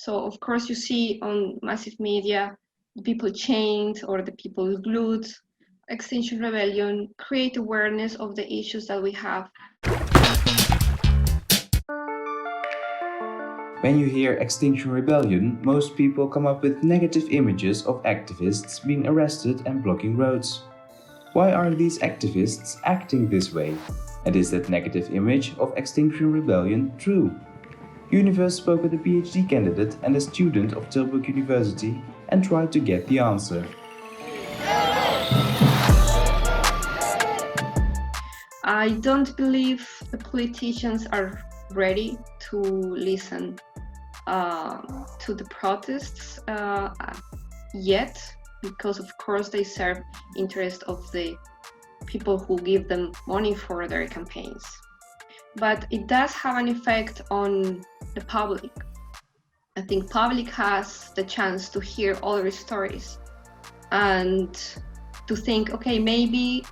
So of course you see on massive media, the people chained or the people glued. Extinction Rebellion create awareness of the issues that we have. When you hear Extinction Rebellion, most people come up with negative images of activists being arrested and blocking roads. Why are these activists acting this way? And is that negative image of Extinction Rebellion true? Univers spoke with a PhD-candidate and a student of Tilburg University and tried to get the answer. I don't believe the politicians are ready to listen to the protests yet, because of course they serve interest of the people who give them money for their campaigns. But it does have an effect on the public. I think public has the chance to hear other stories and to think, okay, maybe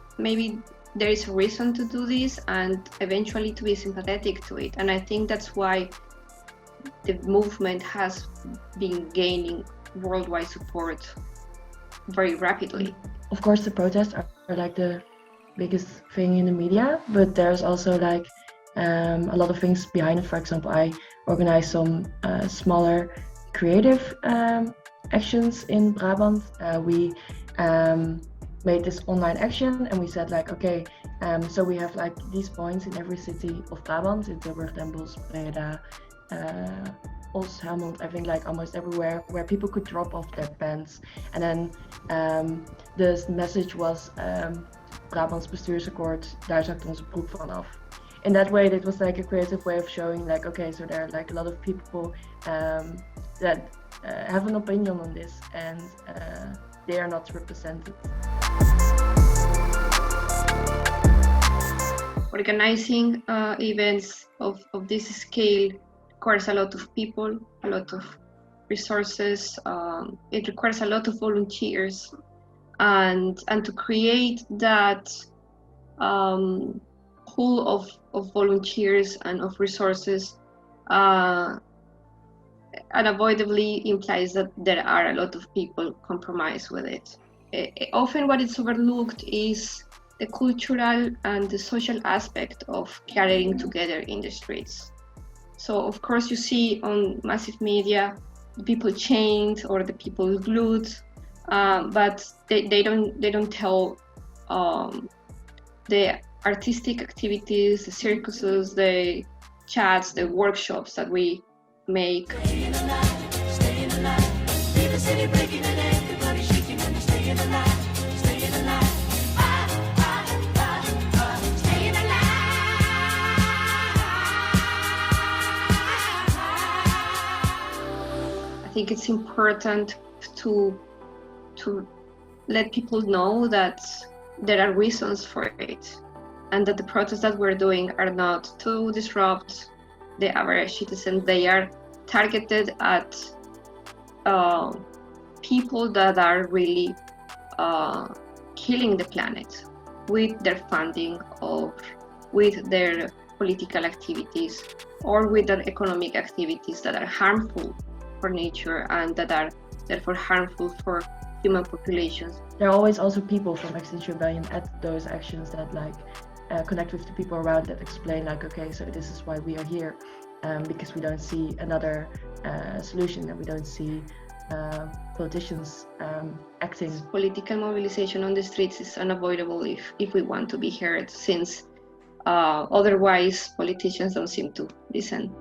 there is a reason to do this, and eventually to be sympathetic to it. And I think that's why the movement has been gaining worldwide support very rapidly. Of course, the protests are like the biggest thing in the media, but there's also like a lot of things behind it. For example, I organized some smaller creative actions in Brabant. We made this online action, and we said like, okay, so we have like these points in every city of Brabant, in Tilburg, Den Bosch, Leden, Os, Helmond, I think like almost everywhere, where people could drop off their pens. And then the message was Brabants bestuursakkoord, daar zakt onze broek vanaf. In that way, it was like a creative way of showing like, okay, so there are like a lot of people that have an opinion on this, and they are not represented. Organizing events of this scale requires a lot of people, a lot of resources. It requires a lot of volunteers, and to create that pool of volunteers and of resources unavoidably implies that there are a lot of people compromised with it. Often what is overlooked is the cultural and the social aspect of gathering together in the streets. So of course you see on massive media the people chained or the people glued, but they don't tell the artistic activities, the circuses, the chats, the workshops that we make. Staying alive, leave the city breaking and everybody shaking and staying alive, staying alive. Staying alive. I think it's important to let people know that there are reasons for it, and that the protests that we're doing are not to disrupt the average citizen. They are targeted at people that are really killing the planet with their funding or with their political activities or with their economic activities that are harmful for nature and that are therefore harmful for human populations. There are always also people from Extinction Rebellion at those actions that like connect with the people around, that explain like, okay, so this is why we are here, because we don't see another solution, and we don't see politicians acting. Political mobilization on the streets is unavoidable if we want to be heard, since otherwise politicians don't seem to listen.